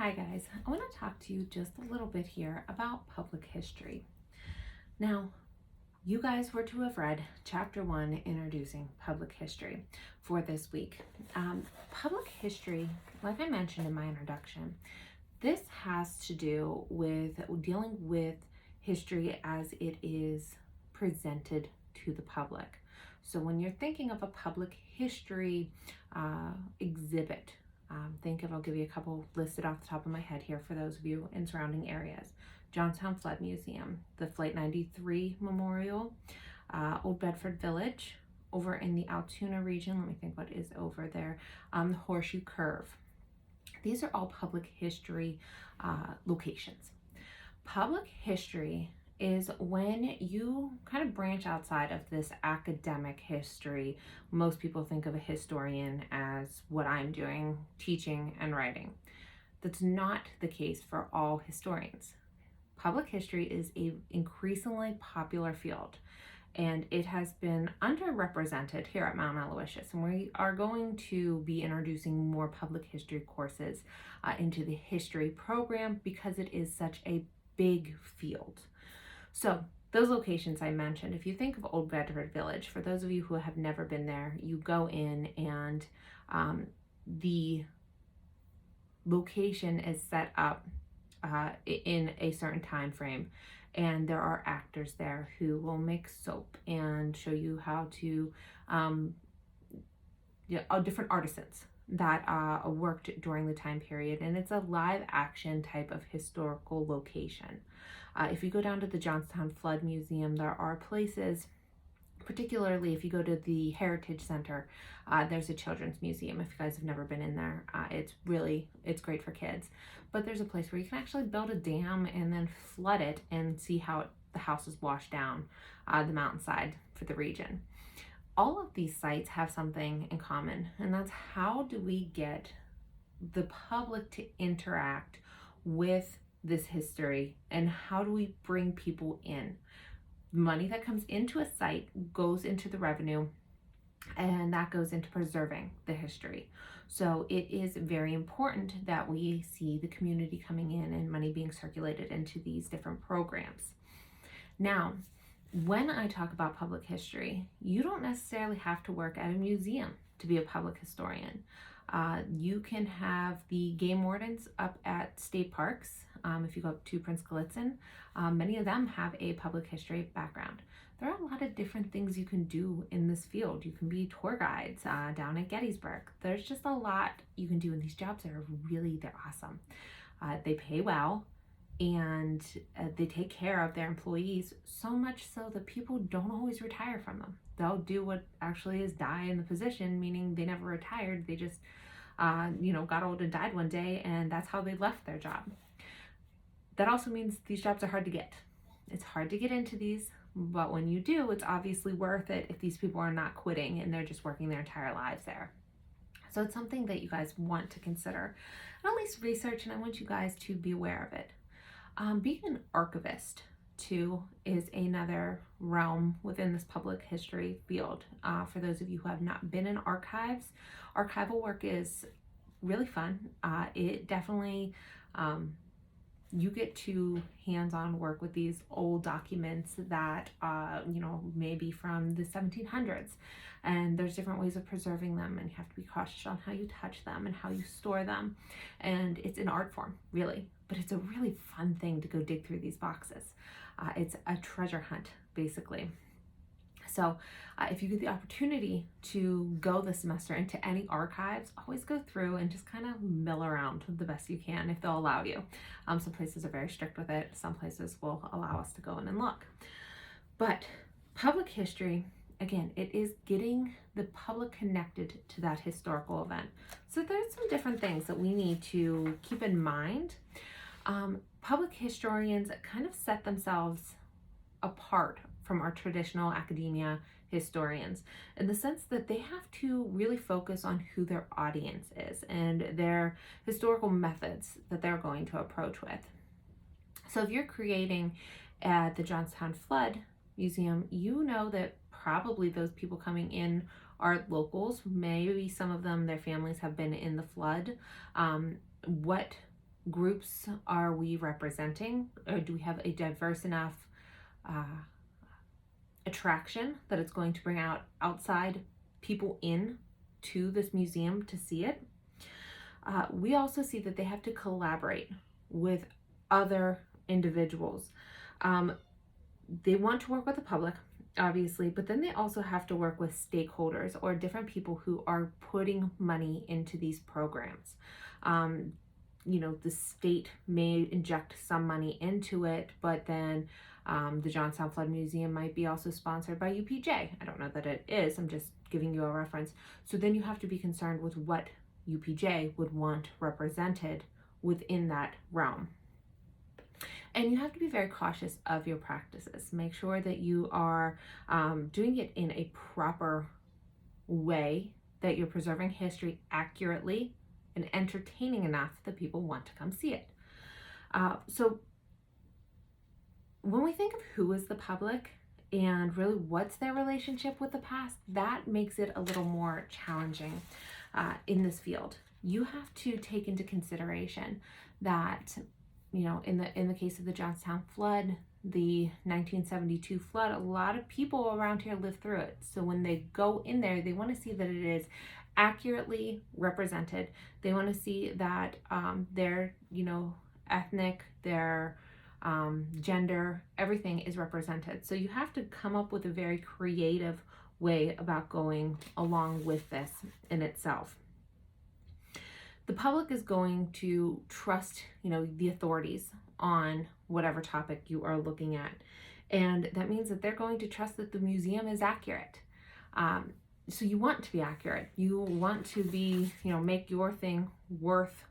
Hi guys, I want to talk to you just a little bit here about public history. Now, you guys were to have read chapter 1 introducing public history for this week. Public history, like I mentioned in my introduction, this has to do with dealing with history as it is presented to the public. So when you're thinking of a public history exhibit, I'll give you a couple listed off the top of my head here for those of you in surrounding areas. Johnstown Flood Museum, the Flight 93 Memorial, Old Bedford Village, over in the Altoona region, let me think what is over there, the Horseshoe Curve. These are all public history locations. Public history is when you kind of branch outside of this academic history. Most people think of a historian as what I'm doing, teaching and writing. That's not the case for all historians. Public history is an increasingly popular field, and it has been underrepresented here at Mount Aloysius, and we are going to be introducing more public history courses into the history program because it is such a big field. So those locations I mentioned, if you think of Old Bedford Village, for those of you who have never been there, you go in and the location is set up in a certain time frame, and there are actors there who will make soap and show you how to different artisans that worked during the time period, and it's a live action type of historical location. If you go down to the Johnstown Flood Museum, there are places, particularly if you go to the Heritage Center, there's a children's museum. If you guys have never been in there, it's great for kids. But there's a place where you can actually build a dam and then flood it and see how the house is washed down the mountainside for the region. All of these sites have something in common, and that's how do we get the public to interact with this history, and how do we bring people in? Money that comes into a site goes into the revenue, and that goes into preserving the history. So it is very important that we see the community coming in and money being circulated into these different programs. Now, when I talk about public history, you don't necessarily have to work at a museum to be a public historian. You can have the game wardens up at state parks. If you go up to Prince Gallitzin, many of them have a public history background. There are a lot of different things you can do in this field. You can be tour guides down at Gettysburg. There's just a lot you can do, and these jobs are they're awesome. They pay well, and they take care of their employees, so much so that people don't always retire from them. They'll do what actually is die in the position, meaning they never retired. They just got old and died one day, and that's how they left their job. That also means these jobs are hard to get. It's hard to get into these, but when you do, it's obviously worth it if these people are not quitting and they're just working their entire lives there. So it's something that you guys want to consider, and at least research, and I want you guys to be aware of it. Being an archivist too is another realm within this public history field. For those of you who have not been in archives, archival work is really fun. It definitely, you get to hands-on work with these old documents that, maybe from the 1700s. And there's different ways of preserving them, and you have to be cautious on how you touch them and how you store them. And it's an art form, really, but it's a really fun thing to go dig through these boxes. It's a treasure hunt, basically. So if you get the opportunity to go this semester into any archives, always go through and just kind of mill around the best you can if they'll allow you. Some places are very strict with it. Some places will allow us to go in and look. But public history, again, it is getting the public connected to that historical event. So there's some different things that we need to keep in mind. Public historians kind of set themselves apart from our traditional academia historians in the sense that they have to really focus on who their audience is and their historical methods that they're going to approach with. So if you're creating at the Johnstown Flood Museum, you know that probably those people coming in are locals. Maybe some of them, their families have been in the flood. What groups are we representing? Or do we have a diverse enough attraction that it's going to bring outside people in to this museum to see it? We also see that they have to collaborate with other individuals. They want to work with the public, obviously, but then they also have to work with stakeholders or different people who are putting money into these programs. The state may inject some money into it, but then the Johnstown Flood Museum might be also sponsored by UPJ. I don't know that it is. I'm just giving you a reference. So then you have to be concerned with what UPJ would want represented within that realm. And you have to be very cautious of your practices. Make sure that you are doing it in a proper way, that you're preserving history accurately and entertaining enough that people want to come see it. So when we think of who is the public and really what's their relationship with the past, that makes it a little more challenging in this field. You have to take into consideration that, in the case of the Johnstown Flood, the 1972 flood, a lot of people around here lived through it. So when they go in there, they want to see that it is accurately represented. They want to see that their, ethnic, their gender, everything is represented. So you have to come up with a very creative way about going along with this in itself. The public is going to trust, the authorities on whatever topic you are looking at. And that means that they're going to trust that the museum is accurate. So you want to be accurate. You want to be, make your thing worth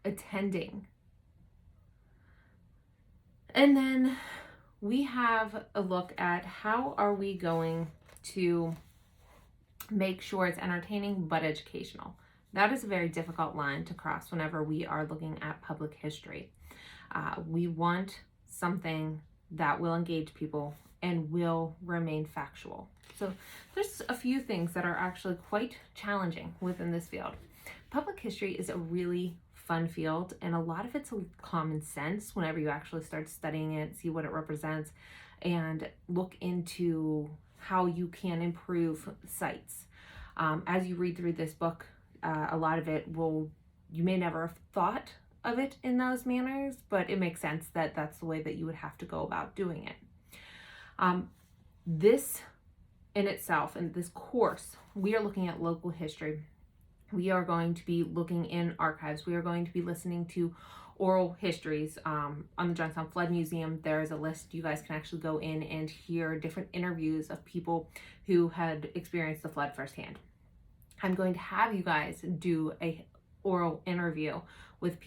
attending. And then we have a look at how are we going to make sure it's entertaining but educational. That is a very difficult line to cross whenever we are looking at public history. We want something that will engage people and will remain factual. So there's a few things that are actually quite challenging within this field. Public history is a really fun field, and a lot of it's common sense whenever you actually start studying it, see what it represents, and look into how you can improve sites. As you read through this book, a lot of it you may never have thought of it in those manners, but it makes sense that that's the way that you would have to go about doing it. This in itself, in this course, we are looking at local history. We are going to be looking in archives. We are going to be listening to oral histories. On the Johnstown Flood Museum, there is a list. You guys can actually go in and hear different interviews of people who had experienced the flood firsthand. I'm going to have you guys do a oral interview with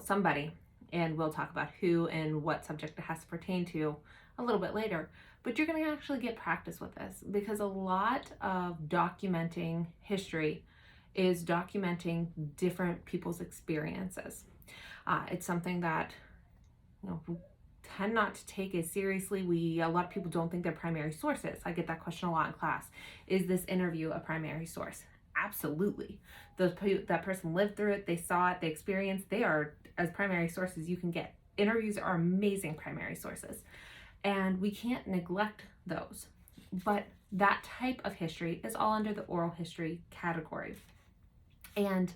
somebody, and we'll talk about who and what subject it has to pertain to a little bit later. But you're going to actually get practice with this, because a lot of documenting history is documenting different people's experiences. It's something that we tend not to take as seriously. A lot of people don't think they're primary sources. I get that question a lot in class. Is this interview a primary source? Absolutely. That person lived through it, they saw it, they experienced. They are as primary sources you can get. Interviews are amazing primary sources, and we can't neglect those. But that type of history is all under the oral history category. And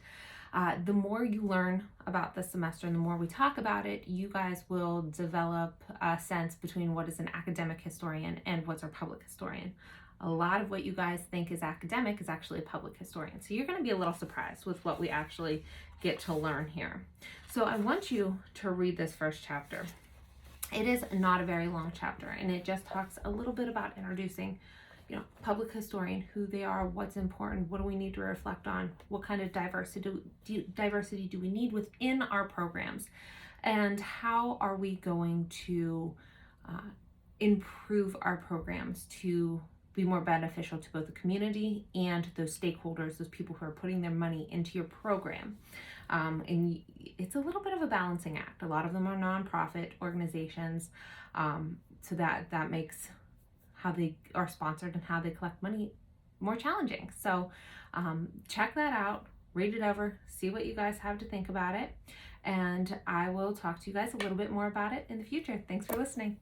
the more you learn about this semester and the more we talk about it, you guys will develop a sense between what is an academic historian and what's our public historian. A lot of what you guys think is academic is actually a public historian. So you're going to be a little surprised with what we actually get to learn here. So I want you to read this first chapter. It is not a very long chapter, and it just talks a little bit about introducing, public historian, who they are, what's important, what do we need to reflect on, what kind of diversity do we need within our programs, and how are we going to improve our programs to be more beneficial to both the community and those stakeholders, those people who are putting their money into your program. And it's a little bit of a balancing act. A lot of them are nonprofit organizations, so that makes how they are sponsored and how they collect money more challenging. So check that out, read it over, see what you guys have to think about it. and I will talk to you guys a little bit more about it in the future. Thanks for listening.